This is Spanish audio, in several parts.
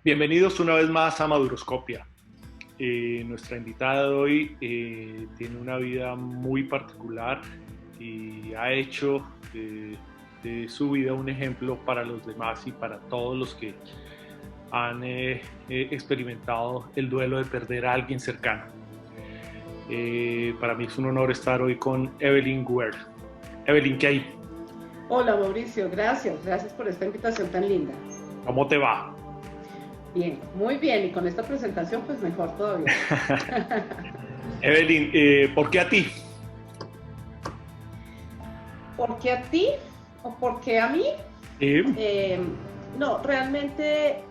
Bienvenidos una vez más a Maduroscopia. Nuestra invitada de hoy tiene una vida muy particular y ha hecho de su vida un ejemplo para los demás y para todos los que han experimentado el duelo de perder a alguien cercano. Para mí es un honor estar hoy con Evelyn Guer. Evelyn, ¿qué hay? Hola Mauricio, gracias por esta invitación tan linda. ¿Cómo te va? Bien, muy bien, y con esta presentación pues mejor todavía. Evelyn, ¿por qué a ti? ¿Por qué a ti o por qué a mí? Sí. No, realmente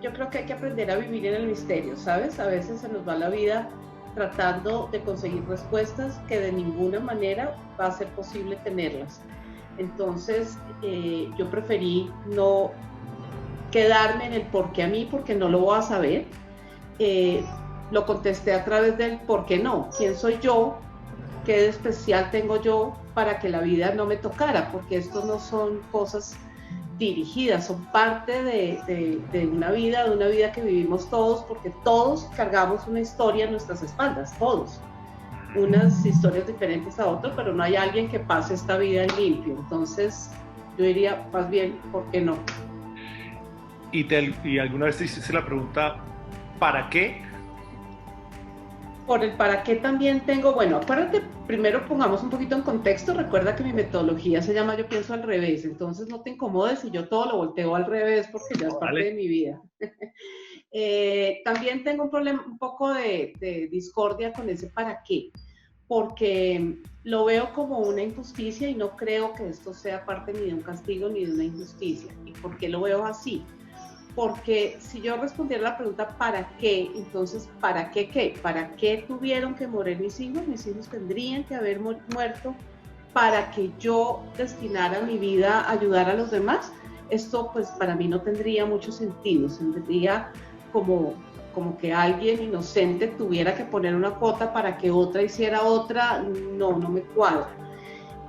yo creo que hay que aprender a vivir en el misterio, ¿sabes? A veces se nos va la vida tratando de conseguir respuestas que de ninguna manera va a ser posible tenerlas. Entonces yo preferí no quedarme en el por qué a mí, porque no lo voy a saber. Lo contesté a través del por qué no. ¿Quién soy yo? ¿Qué de especial tengo yo para que la vida no me tocara? Porque esto no son cosas dirigidas, son parte de una vida que vivimos todos, porque todos cargamos una historia en nuestras espaldas, todos. Unas historias diferentes a otras, pero no hay alguien que pase esta vida en limpio. Entonces, yo diría más bien, ¿por qué no? ¿Y alguna vez te hiciste la pregunta, ¿para qué? Por el para qué también tengo, bueno, acuérdate, primero pongamos un poquito en contexto, recuerda que mi metodología se llama Yo pienso al revés, entonces no te incomodes si yo todo lo volteo al revés porque ya es parte de mi vida. También tengo un problema, un poco de discordia con ese para qué, porque lo veo como una injusticia y no creo que esto sea parte ni de un castigo ni de una injusticia. ¿Y por qué lo veo así? Porque si yo respondiera la pregunta ¿para qué? Entonces, ¿para qué qué? ¿Para qué tuvieron que morir mis hijos? Mis hijos tendrían que haber muerto para que yo destinara mi vida a ayudar a los demás. Esto pues para mí no tendría mucho sentido, tendría como que alguien inocente tuviera que poner una cuota para que otra hiciera otra, no me cuadra.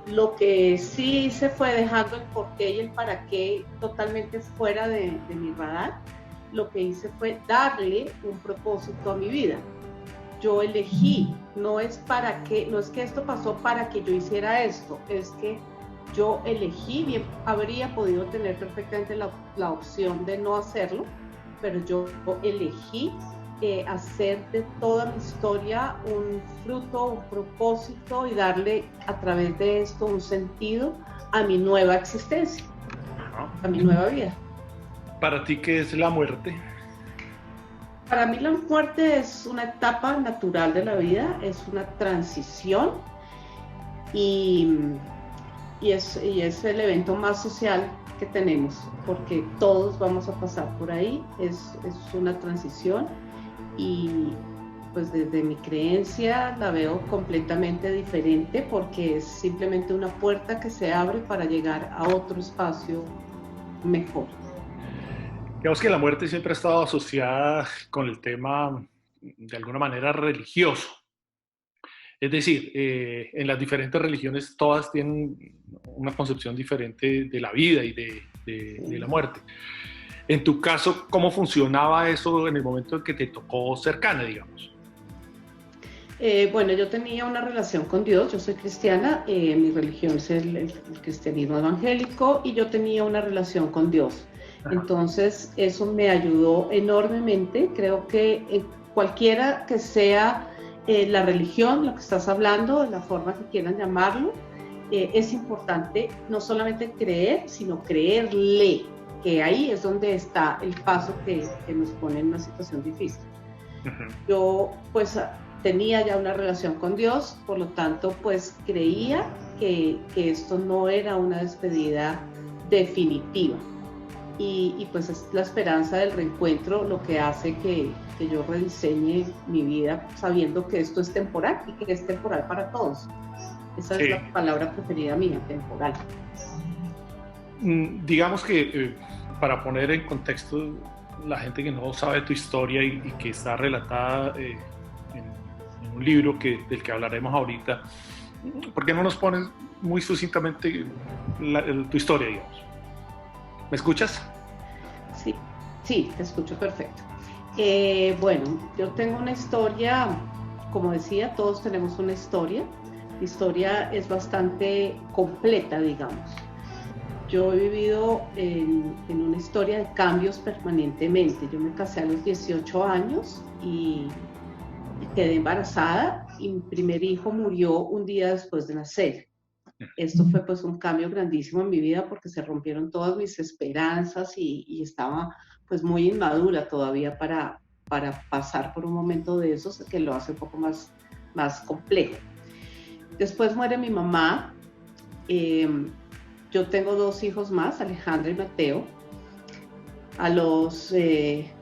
Lo que sí hice fue dejando el por qué y el para qué totalmente fuera de mi radar. Lo que hice fue darle un propósito a mi vida. Yo elegí, no es para qué, no es que esto pasó para que yo hiciera esto, es que yo elegí, bien, habría podido tener perfectamente la opción de no hacerlo, pero yo elegí hacer de toda mi historia un fruto, un propósito y darle a través de esto un sentido a mi nueva existencia, a mi nueva vida. ¿Para ti qué es la muerte? Para mí la muerte es una etapa natural de la vida, es una transición y, y es el evento más social que tenemos, porque todos vamos a pasar por ahí, es una transición y pues desde mi creencia la veo completamente diferente porque es simplemente una puerta que se abre para llegar a otro espacio mejor. Digamos que la muerte siempre ha estado asociada con el tema, de alguna manera, religioso. Es decir, en las diferentes religiones todas tienen una concepción diferente de la vida y de la muerte. En tu caso, ¿cómo funcionaba eso en el momento en que te tocó cercana, digamos? Bueno, yo tenía una relación con Dios, yo soy cristiana, mi religión es el cristianismo evangélico y yo tenía una relación con Dios. Ajá. Entonces eso me ayudó enormemente, creo que cualquiera que sea la religión, lo que estás hablando, la forma que quieran llamarlo, es importante no solamente creer, sino creerle, que ahí es donde está el paso que nos pone en una situación difícil. Uh-huh. Yo pues tenía ya una relación con Dios, por lo tanto pues creía que esto no era una despedida definitiva y pues es la esperanza del reencuentro lo que hace que yo rediseñe mi vida sabiendo que esto es temporal y que es temporal para todos. Esa Sí. es la palabra preferida mía, temporal. Digamos que para poner en contexto la gente que no sabe tu historia y que está relatada en un libro del que hablaremos ahorita, ¿por qué no nos pones muy sucintamente tu historia, digamos? ¿Me escuchas? Sí. Sí, te escucho perfecto. Bueno, yo tengo una historia, como decía, todos tenemos una historia. La historia es bastante completa, digamos. Yo he vivido en una historia de cambios permanentemente. Yo me casé a los 18 años y quedé embarazada y mi primer hijo murió un día después de nacer. Esto fue pues un cambio grandísimo en mi vida porque se rompieron todas mis esperanzas y estaba pues muy inmadura todavía para pasar por un momento de esos que lo hace un poco más complejo. Después muere mi mamá. Yo tengo dos hijos más, Alejandra y Mateo.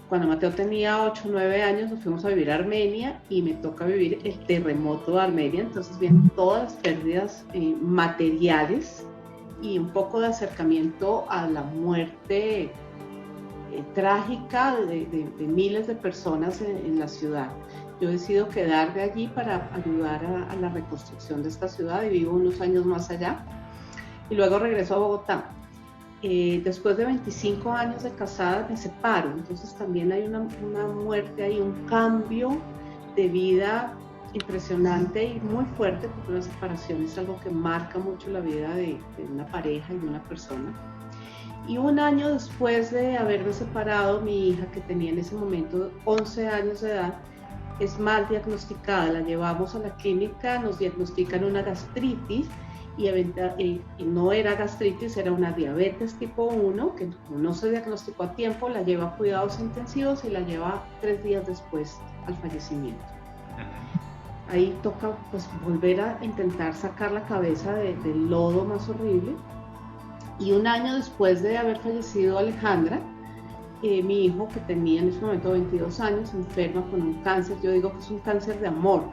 Cuando Mateo tenía 8 o 9 años nos fuimos a vivir a Armenia y me toca vivir el terremoto de Armenia, entonces vienen todas las pérdidas materiales y un poco de acercamiento a la muerte trágica de miles de personas en la ciudad. Yo decido quedarme allí para ayudar a la reconstrucción de esta ciudad y vivo unos años más allá y luego regreso a Bogotá. Después de 25 años de casada me separo, entonces también hay una muerte, hay un cambio de vida impresionante y muy fuerte, porque una separación es algo que marca mucho la vida de una pareja y de una persona. Y un año después de haberme separado, mi hija, que tenía en ese momento 11 años de edad, es mal diagnosticada. La llevamos a la clínica, nos diagnostican una gastritis y no era gastritis, era una diabetes tipo 1, que no se diagnosticó a tiempo, la lleva a cuidados intensivos y la lleva 3 días después al fallecimiento. Ahí toca pues volver a intentar sacar la cabeza del lodo más horrible. Y un año después de haber fallecido Alejandra, mi hijo, que tenía en ese momento 22 años, enferma con un cáncer. Yo digo que es un cáncer de amor,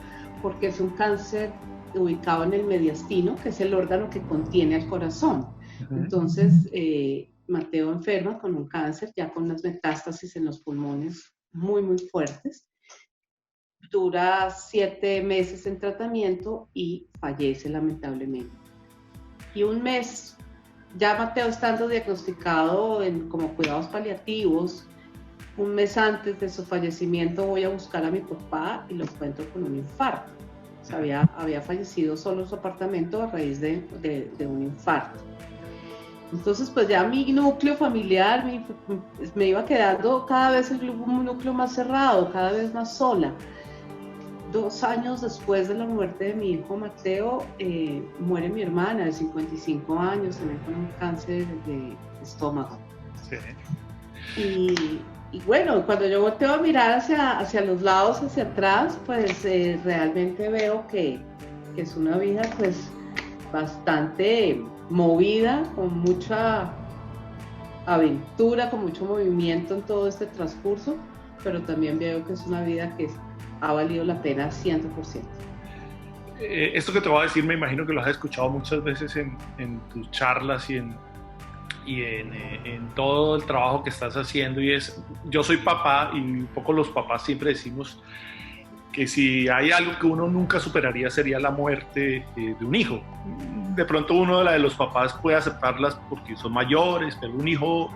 porque es un cáncer ubicado en el mediastino, que es el órgano que contiene al corazón. Entonces, Mateo enferma con un cáncer, ya con unas metástasis en los pulmones muy, muy fuertes. Dura 7 meses en tratamiento y fallece lamentablemente. Y un mes, ya Mateo estando diagnosticado como cuidados paliativos, un mes antes de su fallecimiento voy a buscar a mi papá y lo encuentro con un infarto. O sea, había fallecido solo en su apartamento a raíz de un infarto. Entonces, pues ya mi núcleo familiar me iba quedando cada vez un núcleo más cerrado, cada vez más sola. 2 años después de la muerte de mi hijo Mateo, muere mi hermana de 55 años, también con un cáncer de estómago. Sí. Y bueno, cuando yo volteo a mirar hacia los lados, hacia atrás, pues realmente veo que es una vida pues bastante movida, con mucha aventura, con mucho movimiento en todo este transcurso, pero también veo que es una vida que ha valido la pena 100%. Esto que te voy a decir me imagino que lo has escuchado muchas veces en tus charlas y en todo el trabajo que estás haciendo, y yo soy papá y un poco los papás siempre decimos que si hay algo que uno nunca superaría sería la muerte de un hijo. De pronto uno de los papás puede aceptarlas porque son mayores, pero un hijo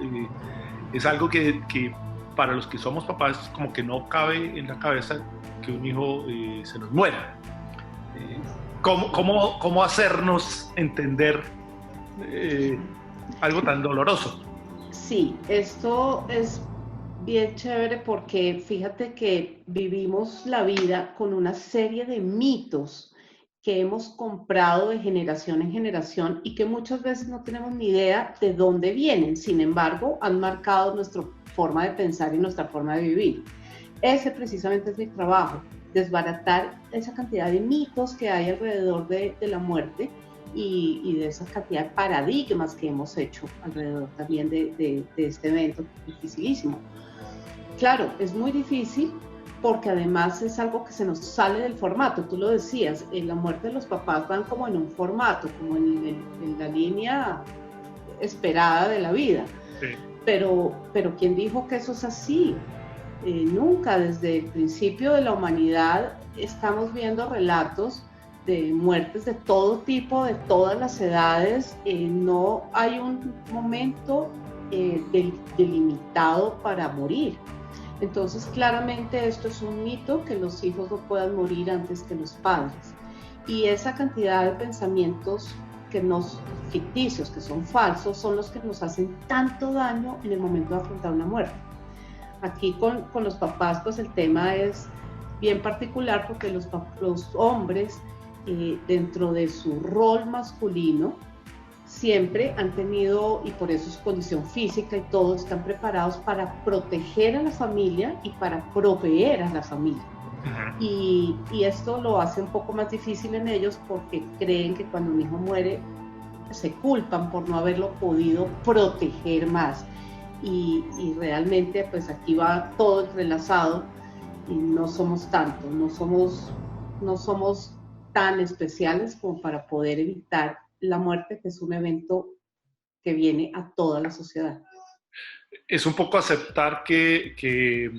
es algo que para los que somos papás como que no cabe en la cabeza que un hijo se nos muera. ¿Cómo hacernos entender algo tan doloroso? Sí, esto es bien chévere porque fíjate que vivimos la vida con una serie de mitos que hemos comprado de generación en generación y que muchas veces no tenemos ni idea de dónde vienen. Sin embargo, han marcado nuestra forma de pensar y nuestra forma de vivir. Ese precisamente es mi trabajo, desbaratar esa cantidad de mitos que hay alrededor de la muerte y de esa cantidad de paradigmas que hemos hecho alrededor también de este evento dificilísimo. Claro, es muy difícil porque además es algo que se nos sale del formato. Tú lo decías, la muerte de los papás van como en un formato, como en la línea esperada de la vida. Sí. Pero ¿quién dijo que eso es así? Nunca, desde el principio de la humanidad, estamos viendo relatos de muertes de todo tipo, de todas las edades. No hay un momento delimitado para morir. Entonces, claramente esto es un mito, que los hijos no puedan morir antes que los padres. Y esa cantidad de pensamientos ficticios, que son falsos, son los que nos hacen tanto daño en el momento de afrontar una muerte. Aquí con los papás, pues el tema es bien particular, porque los hombres, dentro de su rol masculino, siempre han tenido, y por eso su condición física y todo, están preparados para proteger a la familia y para proveer a la familia. Y esto lo hace un poco más difícil en ellos, porque creen que cuando un hijo muere se culpan por no haberlo podido proteger más. Y realmente pues aquí va todo entrelazado, y no somos tanto, no somos tan especiales como para poder evitar la muerte, que es un evento que viene a toda la sociedad. Es un poco aceptar que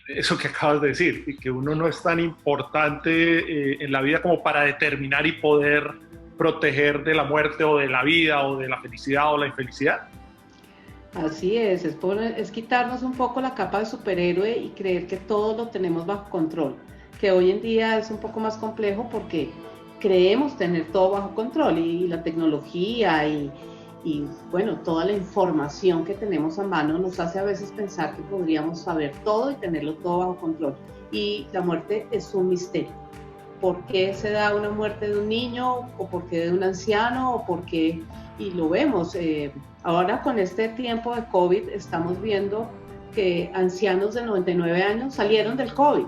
eso que acabas de decir, y que uno no es tan importante en la vida como para determinar y poder proteger de la muerte o de la vida o de la felicidad o la infelicidad. Así es quitarnos un poco la capa de superhéroe y creer que todo lo tenemos bajo control, que hoy en día es un poco más complejo, porque creemos tener todo bajo control, y la tecnología y bueno, toda la información que tenemos a mano nos hace a veces pensar que podríamos saber todo y tenerlo todo bajo control. Y la muerte es un misterio. ¿Por qué se da una muerte de un niño, o por qué de un anciano, o por qué? Y lo vemos. Ahora con este tiempo de COVID estamos viendo que ancianos de 99 años salieron del COVID.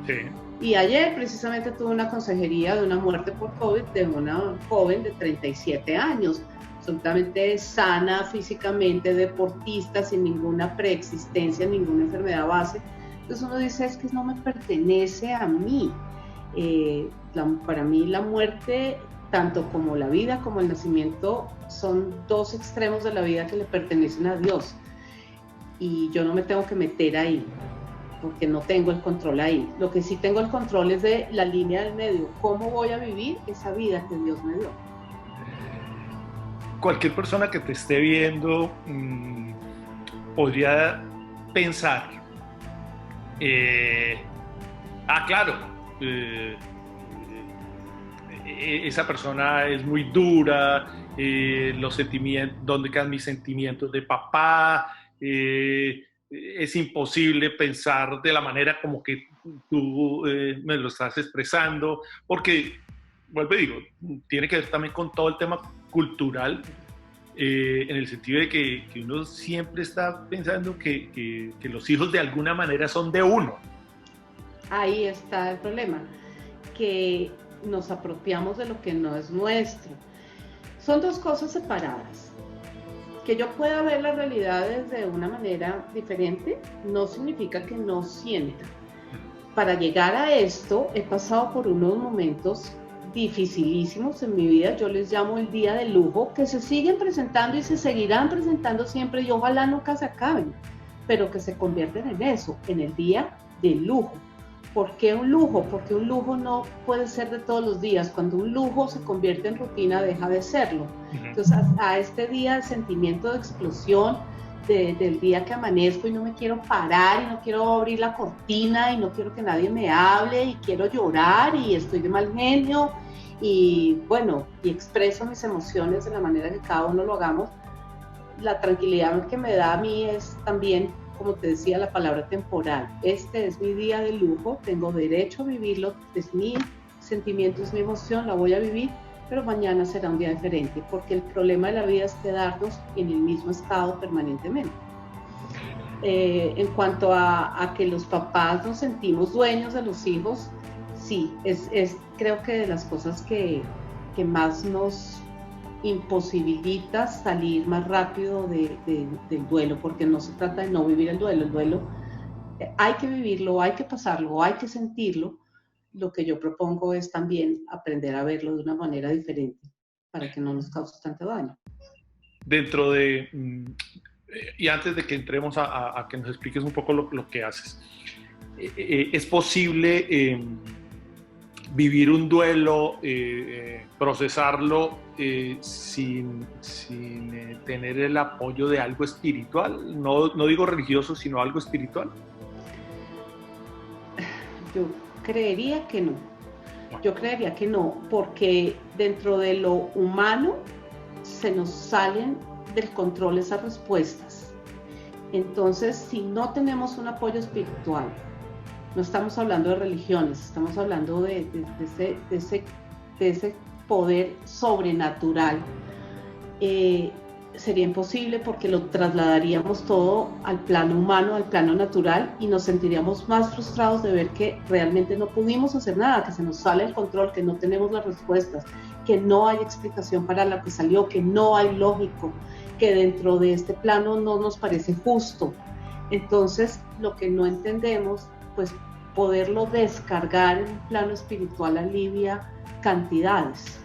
Sí. Y ayer precisamente tuve una consejería de una muerte por COVID de una joven de 37 años, absolutamente sana físicamente, deportista, sin ninguna preexistencia, ninguna enfermedad base. Entonces uno dice, es que no me pertenece a mí. Para mí la muerte, tanto como la vida como el nacimiento, son dos extremos de la vida que le pertenecen a Dios, y yo no me tengo que meter ahí, porque no tengo el control ahí. Lo que sí tengo el control es de la línea del medio, cómo voy a vivir esa vida que Dios me dio. Cualquier persona que te esté viendo podría pensar, claro, esa persona es muy dura, los sentimientos, ¿dónde quedan mis sentimientos de papá? Es imposible pensar de la manera como que tú me lo estás expresando, porque, vuelvo y digo, tiene que ver también con todo el tema cultural, en el sentido de que uno siempre está pensando que los hijos de alguna manera son de uno. Ahí está el problema, que nos apropiamos de lo que no es nuestro. Son dos cosas separadas. Que yo pueda ver la realidad desde una manera diferente no significa que no sienta. Para llegar a esto he pasado por unos momentos dificilísimos en mi vida. Yo les llamo el día de lujo, que se siguen presentando y se seguirán presentando siempre, y ojalá nunca se acaben, pero que se convierten en eso, en el día de lujo. ¿Por qué un lujo? Porque un lujo no puede ser de todos los días. Cuando un lujo se convierte en rutina, deja de serlo. Entonces, a este día de sentimiento de explosión, del día que amanezco y no me quiero parar, y no quiero abrir la cortina, y no quiero que nadie me hable, y quiero llorar, y estoy de mal genio, y bueno, y expreso mis emociones de la manera que cada uno lo hagamos, la tranquilidad que me da a mí es también, como te decía, la palabra temporal. Este es mi día de lujo, tengo derecho a vivirlo, es mi sentimiento, es mi emoción, la voy a vivir, pero mañana será un día diferente, porque el problema de la vida es quedarnos en el mismo estado permanentemente. En cuanto a que los papás nos sentimos dueños de los hijos, sí, creo que de las cosas que más nos imposibilita salir más rápido del duelo, porque no se trata de no vivir el duelo hay que vivirlo, hay que pasarlo, hay que sentirlo. Lo que yo propongo es también aprender a verlo de una manera diferente para que no nos cause tanto daño. Dentro de, y antes de que entremos a que nos expliques un poco lo que haces, ¿es posible vivir un duelo, procesarlo sin tener el apoyo de algo espiritual? No digo religioso, sino algo espiritual. Yo creería que no. Yo creería que no, porque dentro de lo humano se nos salen del control esas respuestas. Entonces, si no tenemos un apoyo espiritual, no estamos hablando de religiones, estamos hablando de ese poder sobrenatural, sería imposible, porque lo trasladaríamos todo al plano humano, al plano natural, y nos sentiríamos más frustrados de ver que realmente no pudimos hacer nada, que se nos sale el control, que no tenemos las respuestas, que no hay explicación para lo que salió, que no hay lógico, que dentro de este plano no nos parece justo. Entonces, lo que no entendemos, pues poderlo descargar en un plano espiritual alivia cantidades.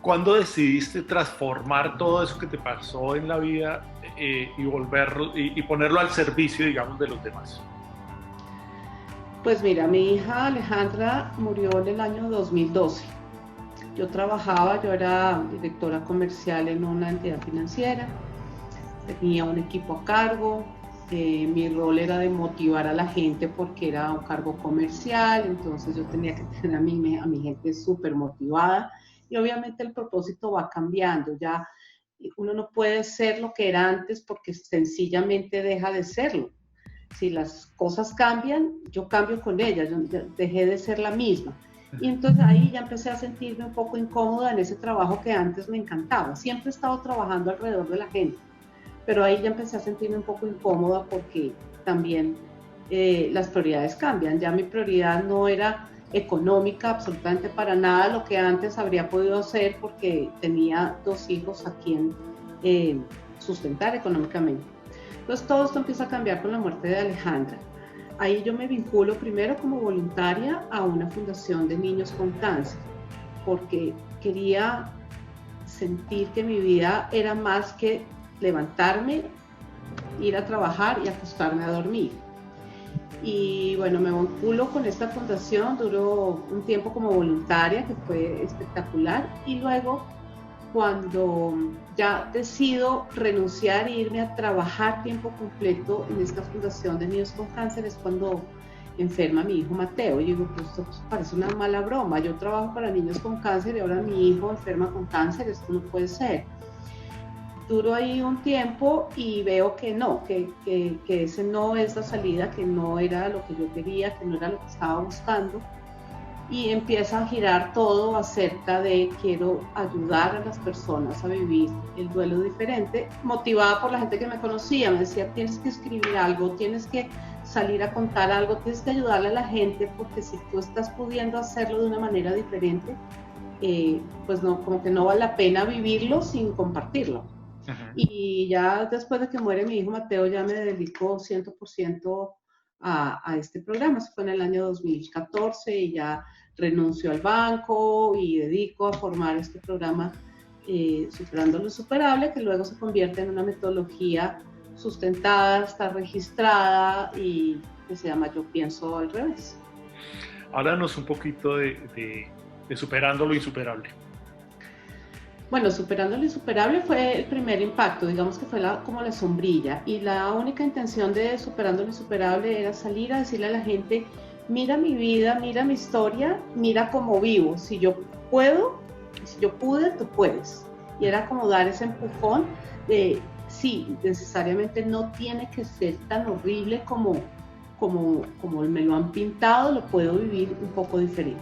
¿Cuándo decidiste transformar todo eso que te pasó en la vida y ponerlo al servicio, digamos, de los demás? Pues mira, mi hija Alejandra murió en el año 2012. Yo era directora comercial en una entidad financiera, tenía un equipo a cargo, mi rol era de motivar a la gente porque era un cargo comercial, entonces yo tenía que tener a mi gente súper motivada. Y obviamente el propósito va cambiando, ya uno no puede ser lo que era antes porque sencillamente deja de serlo. Si las cosas cambian, yo cambio con ellas, yo dejé de ser la misma. Y entonces ahí ya empecé a sentirme un poco incómoda en ese trabajo que antes me encantaba. Siempre he estado trabajando alrededor de la gente, pero ahí ya empecé a sentirme un poco incómoda porque también las prioridades cambian. Ya mi prioridad no era económica absolutamente para nada, lo que antes habría podido hacer, porque tenía 2 hijos a quien sustentar económicamente. Entonces todo esto empieza a cambiar con la muerte de Alejandra. Ahí yo me vinculo primero como voluntaria a una fundación de niños con cáncer, porque quería sentir que mi vida era más que levantarme, ir a trabajar y acostarme a dormir. Y bueno, me vinculo con esta fundación, duró un tiempo como voluntaria, que fue espectacular, y luego cuando ya decido renunciar e irme a trabajar tiempo completo en esta fundación de niños con cáncer, es cuando enferma mi hijo Mateo. Y digo, pues esto parece una mala broma, yo trabajo para niños con cáncer y ahora mi hijo enferma con cáncer, esto no puede ser. Duro ahí un tiempo y veo que no, que ese no es la salida, que no era lo que yo quería, que no era lo que estaba buscando, y empieza a girar todo acerca de quiero ayudar a las personas a vivir el duelo diferente, motivada por la gente que me conocía. Me decía, tienes que escribir algo, tienes que salir a contar algo, tienes que ayudarle a la gente, porque si tú estás pudiendo hacerlo de una manera diferente, pues no, como que no vale la pena vivirlo sin compartirlo. Ajá. Y ya después de que muere mi hijo Mateo, ya me dedico 100% a este programa. Eso fue en el año 2014 y ya renuncio al banco y dedico a formar este programa Superando lo Insuperable, que luego se convierte en una metodología sustentada, está registrada y que se llama Yo Pienso al Revés. Háblanos un poquito de Superando lo Insuperable. Bueno, Superando lo Insuperable fue el primer impacto, digamos que fue como la sombrilla, y la única intención de Superando lo Insuperable era salir a decirle a la gente, mira mi vida, mira mi historia, mira cómo vivo, si yo puedo, si yo pude, tú puedes. Y era como dar ese empujón de, sí, necesariamente no tiene que ser tan horrible como me lo han pintado, lo puedo vivir un poco diferente.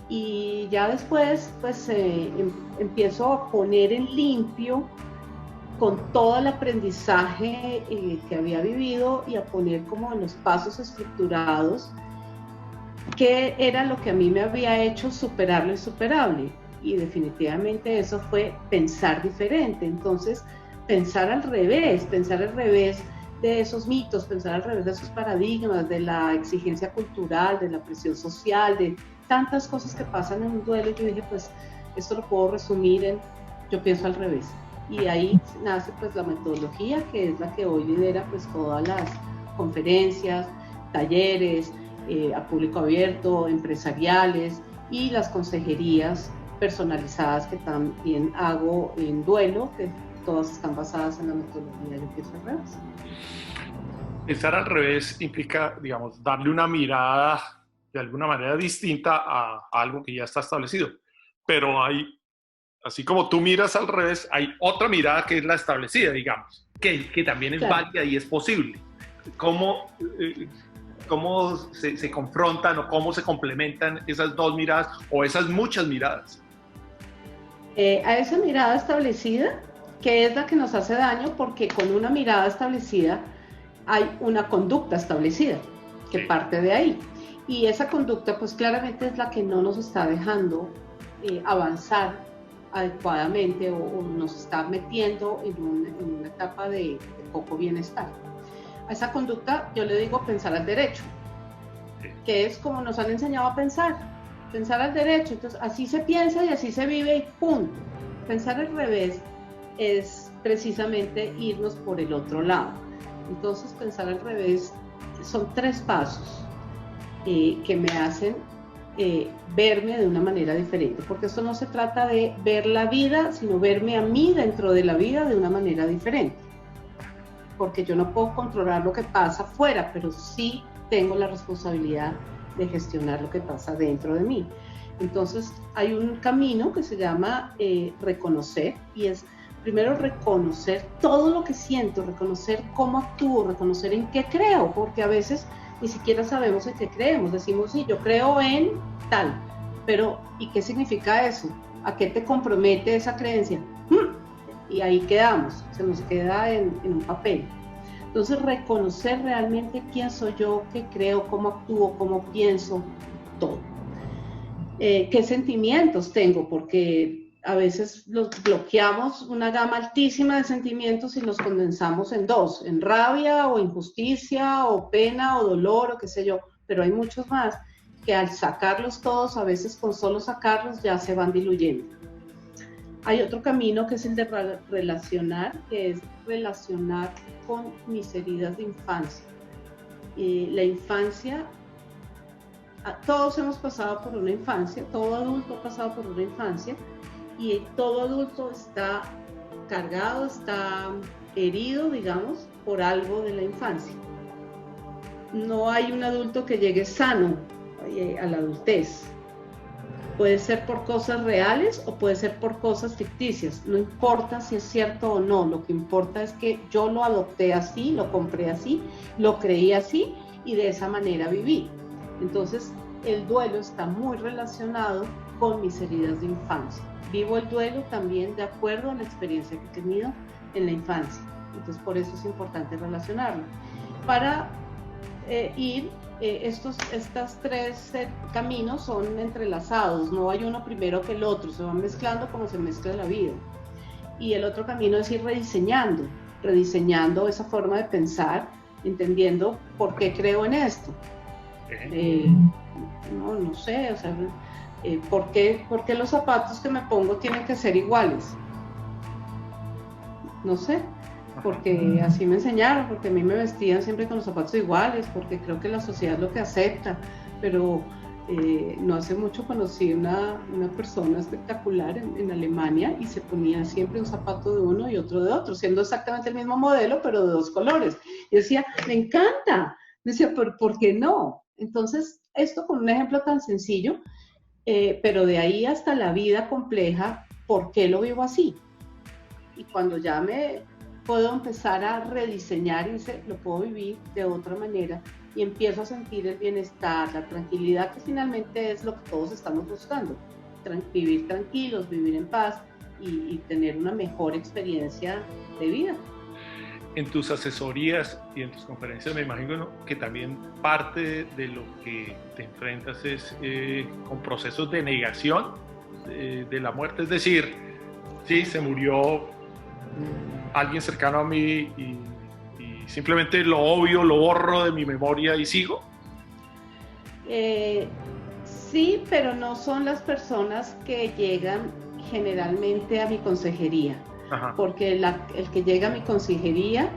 Y ya después pues empiezo a poner en limpio con todo el aprendizaje que había vivido y a poner como en los pasos estructurados qué era lo que a mí me había hecho superar lo insuperable. Y definitivamente eso fue pensar diferente. Entonces pensar al revés de esos mitos, pensar al revés de esos paradigmas, de la exigencia cultural, de la presión social, de tantas cosas que pasan en un duelo. Yo dije, pues esto lo puedo resumir en Yo Pienso al Revés. Y ahí nace pues la metodología, que es la que hoy lidera pues todas las conferencias, talleres, a público abierto, empresariales y las consejerías personalizadas que también hago en duelo, que todas están basadas en la metodología Yo Pienso al Revés. Pensar al revés implica, digamos, darle una mirada de alguna manera distinta a algo que ya está establecido. Pero hay, así como tú miras al revés, hay otra mirada que es la establecida, digamos, que también es válida y es posible. ¿Cómo se confrontan o cómo se complementan esas dos miradas o esas muchas miradas? A esa mirada establecida, que es la que nos hace daño, porque con una mirada establecida hay una conducta establecida que parte de ahí. Y esa conducta, pues claramente es la que no nos está dejando avanzar adecuadamente o nos está metiendo en una etapa de poco bienestar. A esa conducta yo le digo pensar al derecho, que es como nos han enseñado a pensar al derecho. Entonces así se piensa y así se vive y punto. Pensar al revés es precisamente irnos por el otro lado. Entonces pensar al revés son 3 pasos que me hacen verme de una manera diferente, porque esto no se trata de ver la vida, sino verme a mí dentro de la vida de una manera diferente, porque yo no puedo controlar lo que pasa afuera, pero sí tengo la responsabilidad de gestionar lo que pasa dentro de mí. Entonces hay un camino que se llama reconocer, y es primero reconocer todo lo que siento, reconocer cómo actúo, reconocer en qué creo, porque a veces ni siquiera sabemos en qué creemos. Decimos, sí, yo creo en tal, pero ¿y qué significa eso? ¿A qué te compromete esa creencia? Y ahí quedamos, se nos queda en un papel. Entonces, reconocer realmente quién soy yo, qué creo, cómo actúo, cómo pienso, todo. ¿Qué sentimientos tengo? Porque a veces los bloqueamos una gama altísima de sentimientos y los condensamos en 2, en rabia o injusticia o pena o dolor o qué sé yo, pero hay muchos más que al sacarlos todos, a veces con solo sacarlos ya se van diluyendo. Hay otro camino que es el de relacionar, que es relacionar con mis heridas de infancia. La infancia, todos hemos pasado por una infancia, todo adulto ha pasado por una infancia, y todo adulto está cargado, está herido, digamos, por algo de la infancia. No hay un adulto que llegue sano a la adultez. Puede ser por cosas reales o puede ser por cosas ficticias. No importa si es cierto o no, lo que importa es que yo lo adopté así, lo compré así, lo creí así y de esa manera viví. Entonces, el duelo está muy relacionado con mis heridas de infancia. Vivo el duelo también de acuerdo a la experiencia que he tenido en la infancia. Entonces, por eso es importante relacionarlo. Para estos 3 caminos son entrelazados, no hay uno primero que el otro, se van mezclando como se mezcla la vida. Y el otro camino es ir rediseñando esa forma de pensar, entendiendo por qué creo en esto. No sé, o sea, ¿por qué los zapatos que me pongo tienen que ser iguales? No sé, porque así me enseñaron, porque a mí me vestían siempre con los zapatos iguales, porque creo que la sociedad es lo que acepta, pero no hace mucho conocí una persona espectacular en Alemania y se ponía siempre un zapato de uno y otro de otro, siendo exactamente el mismo modelo, pero de 2 colores. Y decía, me encanta. Decía, ¿por qué no? Entonces, esto con un ejemplo tan sencillo, pero de ahí hasta la vida compleja, ¿por qué lo vivo así? Y cuando ya me puedo empezar a rediseñar y lo puedo vivir de otra manera y empiezo a sentir el bienestar, la tranquilidad, que finalmente es lo que todos estamos buscando, vivir tranquilos, vivir en paz y tener una mejor experiencia de vida. En tus asesorías y en tus conferencias me imagino que también parte de lo que te enfrentas es con procesos de negación de la muerte, es decir, sí, se murió alguien cercano a mí y simplemente lo obvio, lo borro de mi memoria y sigo. Sí, pero no son las personas que llegan generalmente a mi consejería. Ajá. Porque el que llega a mi consejería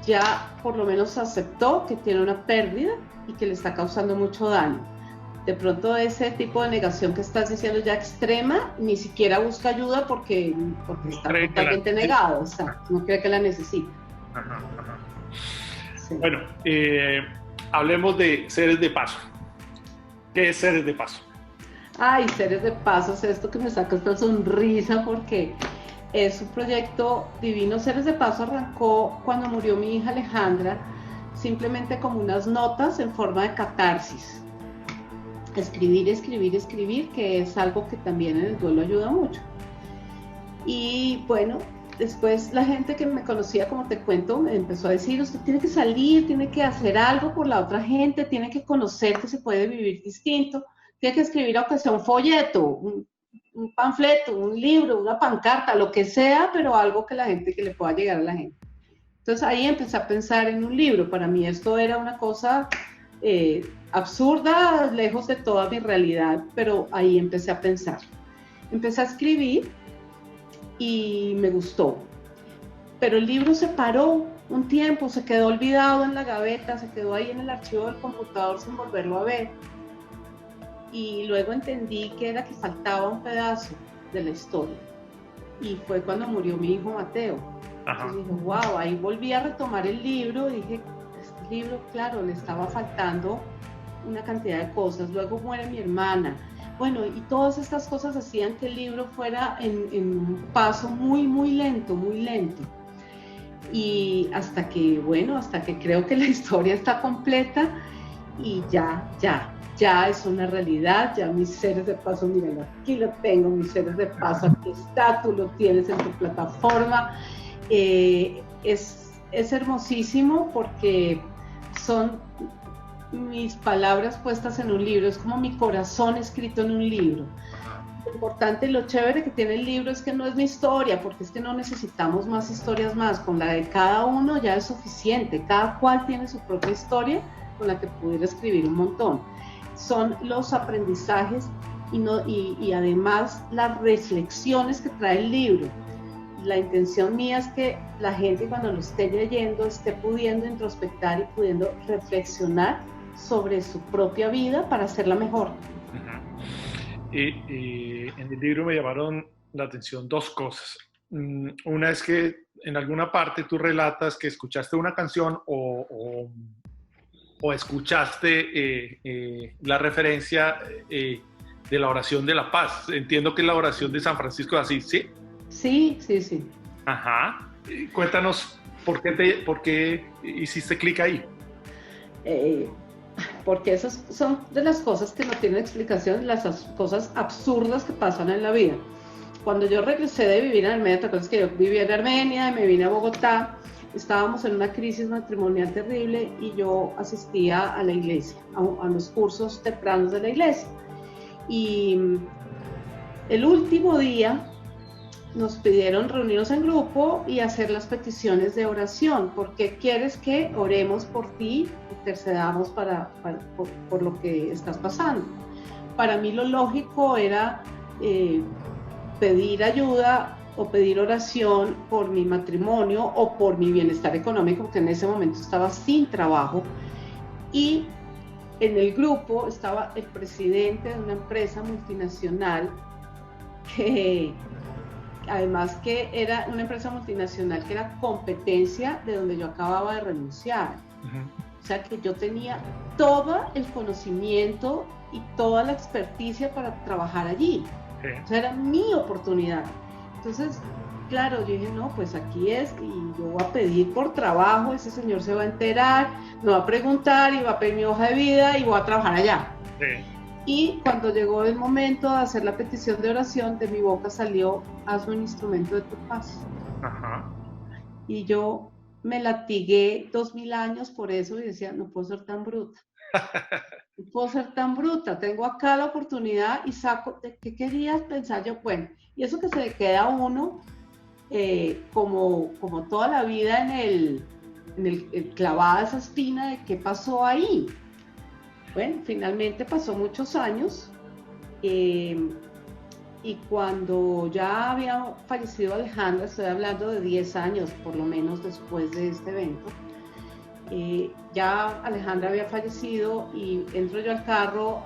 ya por lo menos aceptó que tiene una pérdida y que le está causando mucho daño. De pronto ese tipo de negación que estás diciendo ya extrema, ni siquiera busca ayuda porque está totalmente negado, o sea, no cree que la necesita. Ajá. Sí. Bueno, hablemos de Seres de Paso. ¿Qué es Seres de Paso? Ay, Seres de Paso es esto que me saca esta sonrisa porque es un proyecto divino. Seres de Paso arrancó cuando murió mi hija Alejandra, simplemente como unas notas en forma de catarsis. Escribir, que es algo que también en el duelo ayuda mucho. Y bueno, después la gente que me conocía, como te cuento, me empezó a decir, usted tiene que salir, tiene que hacer algo por la otra gente, tiene que conocer que se puede vivir distinto, tiene que escribir aunque sea un folleto, un panfleto, un libro, una pancarta, lo que sea, pero algo que le pueda llegar a la gente. Entonces ahí empecé a pensar en un libro. Para mí esto era una cosa absurda, lejos de toda mi realidad, pero ahí empecé a pensar. Empecé a escribir y me gustó. Pero el libro se paró un tiempo, se quedó olvidado en la gaveta, se quedó ahí en el archivo del computador sin volverlo a ver. Y luego entendí que era que faltaba un pedazo de la historia. Y fue cuando murió mi hijo Mateo. Ajá. Entonces dije, wow, ahí volví a retomar el libro y dije, este libro, claro, le estaba faltando una cantidad de cosas. Luego muere mi hermana. Bueno, y todas estas cosas hacían que el libro fuera en un paso muy, muy lento, muy lento. Y hasta que creo que la historia está completa y ya es una realidad, ya mis Seres de Paso, míralo, aquí lo tengo, mis Seres de Paso, aquí está, tú lo tienes en tu plataforma. Es hermosísimo porque son mis palabras puestas en un libro, es como mi corazón escrito en un libro. Lo importante y lo chévere que tiene el libro es que no es mi historia, porque es que no necesitamos más historias más, con la de cada uno ya es suficiente, cada cual tiene su propia historia con la que pudiera escribir un montón. Son los aprendizajes y además las reflexiones que trae el libro. La intención mía es que la gente cuando lo esté leyendo esté pudiendo introspectar y pudiendo reflexionar sobre su propia vida para hacerla mejor. En el libro me llamaron la atención dos cosas. Una es que en alguna parte tú relatas que escuchaste una canción o escuchaste la referencia de la oración de la paz. Entiendo que es la oración de San Francisco de Asís, ¿sí? Sí. Ajá. Cuéntanos por qué hiciste clic ahí. Porque esas son de las cosas que no tienen explicación, las cosas absurdas que pasan en la vida. Cuando yo regresé de vivir en Armenia, ¿te acuerdas que yo vivía en Armenia y me vine a Bogotá? Estábamos en una crisis matrimonial terrible y yo asistía a la iglesia, a los cursos tempranos de la iglesia. Y el último día nos pidieron reunirnos en grupo y hacer las peticiones de oración, porque quieres que oremos por ti, intercedamos por lo que estás pasando. Para mí lo lógico era pedir ayuda o pedir oración por mi matrimonio o por mi bienestar económico, porque en ese momento estaba sin trabajo. Y en el grupo estaba el presidente de una empresa multinacional que además que era una empresa multinacional que era competencia de donde yo acababa de renunciar. O sea que yo tenía todo el conocimiento y toda la experticia para trabajar allí. O sea, era mi oportunidad. Entonces, claro, yo dije, no, pues aquí es, y yo voy a pedir por trabajo, ese señor se va a enterar, me va a preguntar y va a pedir mi hoja de vida y voy a trabajar allá. Y cuando llegó el momento de hacer la petición de oración, de mi boca salió, hazme un instrumento de tu paz. Ajá. Y yo me latigué 2000 años por eso y decía, no puedo ser tan bruta. No puedo ser tan bruta, tengo acá la oportunidad y saco, ¿de qué querías pensar yo? Bueno, y eso que se le queda a uno como toda la vida en el clavada esa espina de qué pasó ahí. Bueno, finalmente pasó muchos años y cuando ya había fallecido Alejandra, estoy hablando de 10 años por lo menos después de este evento, Ya Alejandra había fallecido y entro yo al carro,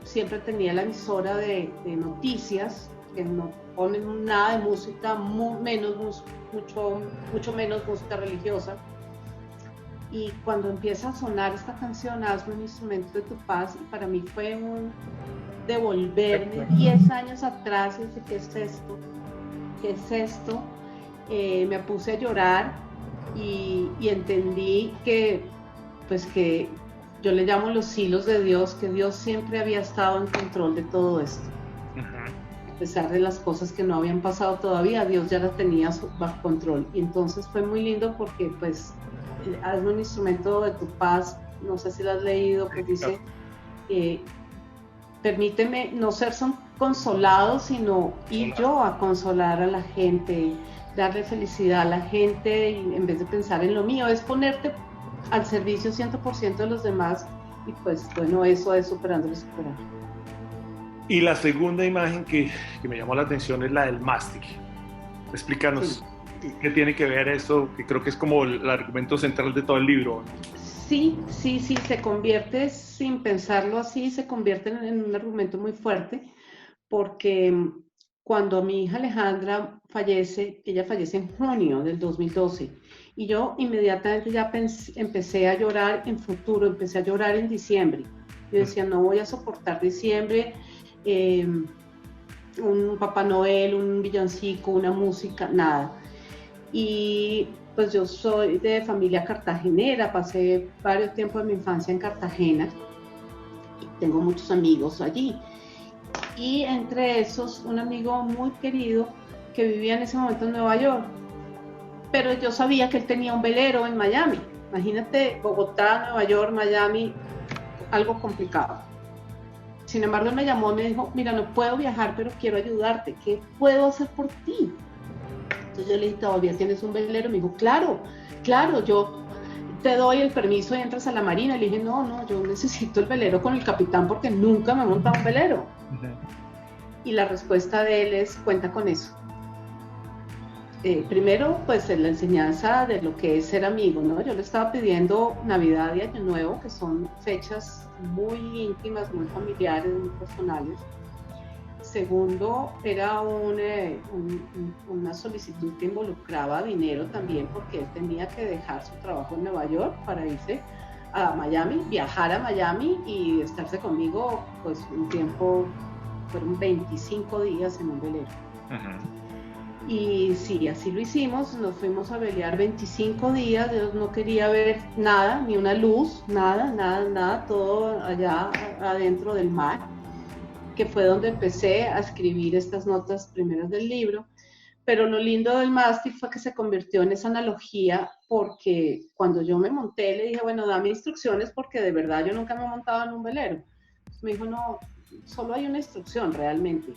siempre tenía la emisora de noticias, que no ponen nada de música, mucho menos música religiosa. Y cuando empieza a sonar esta canción, Hazme un instrumento de tu paz, y para mí fue un devolverme 10 años atrás y dije, ¿qué es esto? ¿Qué es esto? Me puse a llorar y entendí que, pues que yo le llamo los hilos de Dios, que Dios siempre había estado en control de todo esto. A pesar de las cosas que no habían pasado todavía, Dios ya las tenía bajo control. Y entonces fue muy lindo porque, pues, Hazme un instrumento de tu paz, no sé si lo has leído, que dice, permíteme no ser consolado, sino ir yo a consolar a la gente, darle felicidad a la gente, y en vez de pensar en lo mío, es ponerte al servicio 100% de los demás, y pues bueno, eso es superando lo superable. Y la segunda imagen que me llamó la atención es la del mástil. Explícanos qué tiene que ver eso, que creo que es como el argumento central de todo el libro. Sí, se convierte, sin pensarlo así, se convierte en un argumento muy fuerte, porque cuando mi hija Alejandra fallece, ella fallece en junio del 2012, y yo inmediatamente ya empecé a llorar en futuro, empecé a llorar en diciembre. Yo decía, no voy a soportar diciembre, un Papá Noel, un villancico, una música, nada. Y pues yo soy de familia cartagenera, pasé varios tiempos de mi infancia en Cartagena, tengo muchos amigos allí, y entre esos un amigo muy querido que vivía en ese momento en Nueva York, pero yo sabía que él tenía un velero en Miami. Imagínate, Bogotá, Nueva York, Miami, algo complicado. Sin embargo, él me llamó y me dijo, mira, no puedo viajar, pero quiero ayudarte, ¿qué puedo hacer por ti? Entonces yo le dije, ¿todavía tienes un velero? Me dijo, claro, yo te doy el permiso y entras a la marina. Le dije, no, yo necesito el velero con el capitán porque nunca me he montado un velero. Y la respuesta de él es, cuenta con eso. Primero, pues la enseñanza de lo que es ser amigo, ¿no? Yo le estaba pidiendo Navidad y Año Nuevo, que son fechas muy íntimas, muy familiares, muy personales. Segundo, era una solicitud que involucraba dinero también, porque él tenía que dejar su trabajo en Nueva York para irse a Miami, viajar a Miami y estarse conmigo pues un tiempo, fueron 25 días en un velero. Y sí, así lo hicimos, nos fuimos a velear 25 días, yo no quería ver nada, ni una luz, nada, todo allá adentro del mar, que fue donde empecé a escribir estas notas primeras del libro. Pero lo lindo del mástil fue que se convirtió en esa analogía, porque cuando yo me monté le dije, bueno, dame instrucciones porque de verdad yo nunca me he montado en un velero. Me dijo, no, solo hay una instrucción realmente.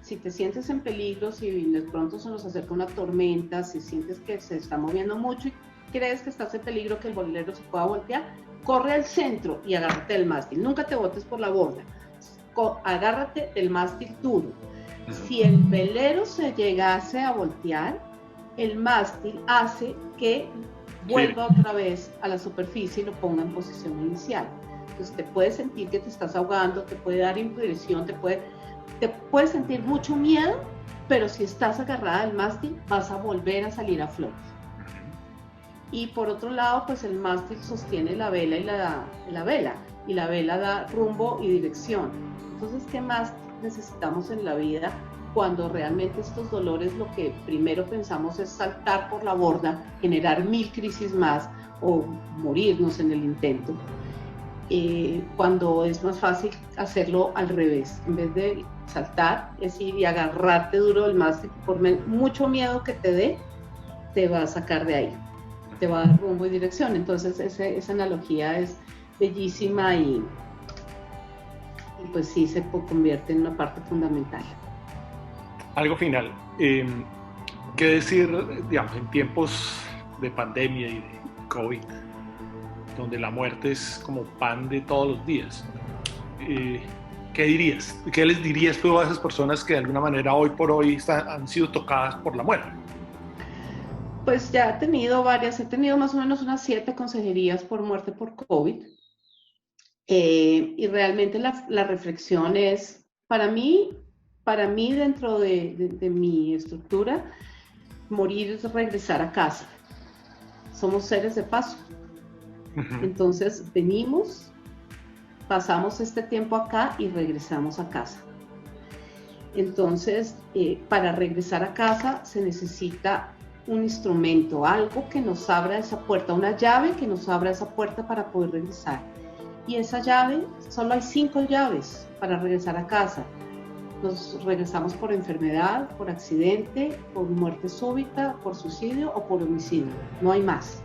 Si te sientes en peligro, si de pronto se nos acerca una tormenta, si sientes que se está moviendo mucho y crees que estás en peligro, que el velero se pueda voltear, corre al centro y agárrate del mástil. Nunca te botes por la borda. Agárrate del mástil duro. Si el velero se llegase a voltear, el mástil hace que vuelva otra vez a la superficie y lo ponga en posición inicial. Entonces te puedes sentir que te estás ahogando, te puede dar impresión, te puedes sentir mucho miedo, pero si estás agarrada al mástil vas a volver a salir a flote. Y por otro lado, pues el mástil sostiene la vela y la vela da rumbo y dirección. Entonces, ¿qué más necesitamos en la vida cuando realmente estos dolores lo que primero pensamos es saltar por la borda, generar 1000 crisis más o morirnos en el intento? Cuando es más fácil hacerlo al revés, en vez de saltar, es ir y agarrarte duro del mástil, por mucho miedo que te dé, te va a sacar de ahí, te va a dar rumbo y dirección. Entonces esa analogía es bellísima y pues sí se convierte en una parte fundamental. Algo final, ¿qué decir, digamos, en tiempos de pandemia y de COVID, donde la muerte es como pan de todos los días? ¿Qué dirías? ¿Qué les dirías tú a esas personas que de alguna manera hoy por hoy han sido tocadas por la muerte? pues ya he tenido varias, he tenido más o menos unas 7 consejerías por muerte por COVID. Y realmente la reflexión es, para mí dentro de mi estructura, morir es regresar a casa. Somos seres de paso. Entonces venimos, pasamos este tiempo acá y regresamos a casa. Entonces, para regresar a casa se necesita un instrumento, algo que nos abra esa puerta, una llave que nos abra esa puerta para poder regresar. Y esa llave, solo hay 5 llaves para regresar a casa. Nos regresamos por enfermedad, por accidente, por muerte súbita, por suicidio o por homicidio. No hay más.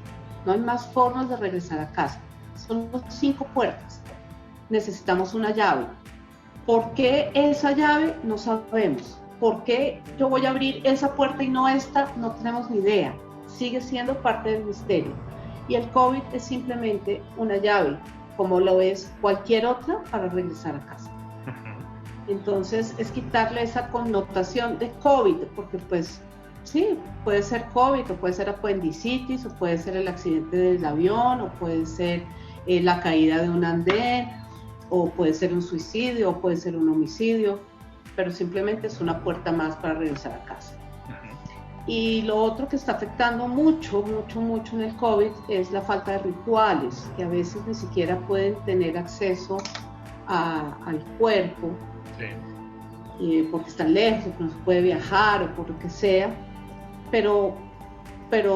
No hay más formas de regresar a casa. Son 5 puertas. Necesitamos una llave. ¿Por qué esa llave? No sabemos. ¿Por qué yo voy a abrir esa puerta y no esta? No tenemos ni idea. Sigue siendo parte del misterio. Y el COVID es simplemente una llave, como lo es cualquier otra, para regresar a casa. Entonces es quitarle esa connotación de COVID, porque pues sí, puede ser COVID, o puede ser apendicitis, o puede ser el accidente del avión, o puede ser la caída de un andén, o puede ser un suicidio, o puede ser un homicidio, pero simplemente es una puerta más para regresar a casa. Y lo otro que está afectando mucho en el COVID es la falta de rituales, que a veces ni siquiera pueden tener acceso al cuerpo, porque están lejos, o que no se puede viajar, o por lo que sea, pero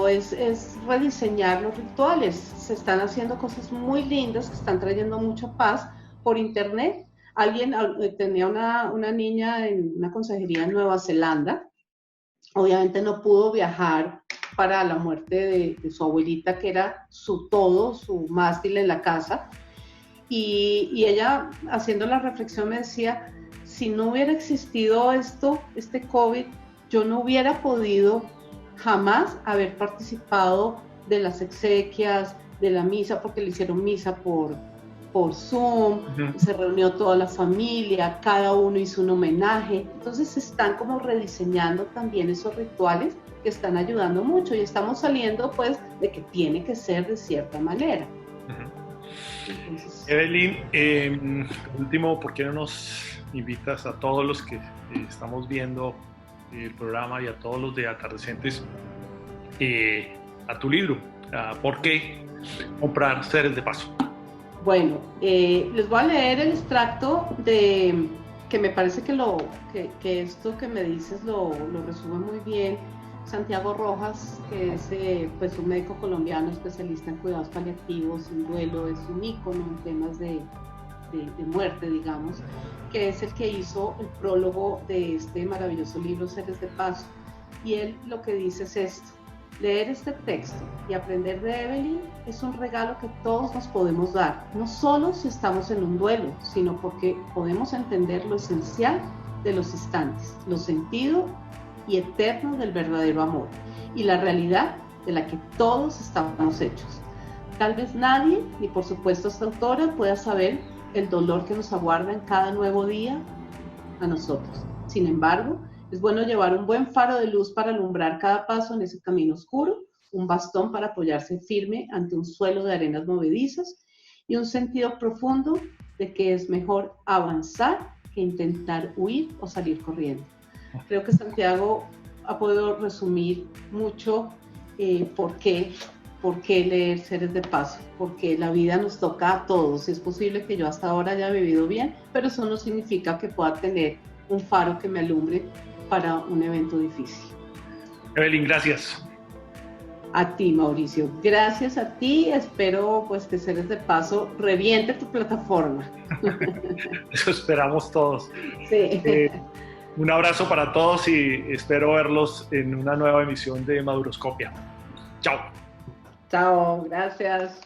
es rediseñar los rituales. Se están haciendo cosas muy lindas que están trayendo mucha paz por internet. Alguien tenía una niña en una consejería en Nueva Zelanda. Obviamente no pudo viajar para la muerte de su abuelita, que era su todo, su mástil en la casa. Y ella, haciendo la reflexión, me decía, si no hubiera existido este COVID, yo no hubiera podido jamás haber participado de las exequias, de la misa, porque le hicieron misa por Zoom, se reunió toda la familia, cada uno hizo un homenaje. Entonces se están como rediseñando también esos rituales que están ayudando mucho, y estamos saliendo pues de que tiene que ser de cierta manera. Entonces, Evelyn, por último, ¿por qué no nos invitas a todos los que estamos viendo el programa y a todos los de Atardecientes a tu libro? ¿Por qué comprar Seres de Paso? Bueno, les voy a leer el extracto que me parece que esto que me dices lo resume muy bien Santiago Rojas, que es pues un médico colombiano especialista en cuidados paliativos, en duelo, es un ícono en temas de muerte, digamos, que es el que hizo el prólogo de este maravilloso libro Seres de Paso. Y él lo que dice es esto: leer este texto y aprender de Evelyn es un regalo que todos nos podemos dar, no solo si estamos en un duelo, sino porque podemos entender lo esencial de los instantes, lo sentido y eterno del verdadero amor y la realidad de la que todos estamos hechos. Tal vez nadie, ni por supuesto esta autora, pueda saber el dolor que nos aguarda en cada nuevo día a nosotros. Sin embargo, es bueno llevar un buen faro de luz para alumbrar cada paso en ese camino oscuro, un bastón para apoyarse firme ante un suelo de arenas movedizas y un sentido profundo de que es mejor avanzar que intentar huir o salir corriendo. Creo que Santiago ha podido resumir mucho por qué leer Seres de Paso, porque la vida nos toca a todos. Es posible que yo hasta ahora haya vivido bien, pero eso no significa que pueda tener un faro que me alumbre para un evento difícil. Evelyn, gracias. A ti, Mauricio, gracias a ti. Espero pues que Seres de Paso reviente tu plataforma. Eso esperamos todos. Sí. Un abrazo para todos y espero verlos en una nueva emisión de Maduroscopia. Chao. Chao, gracias.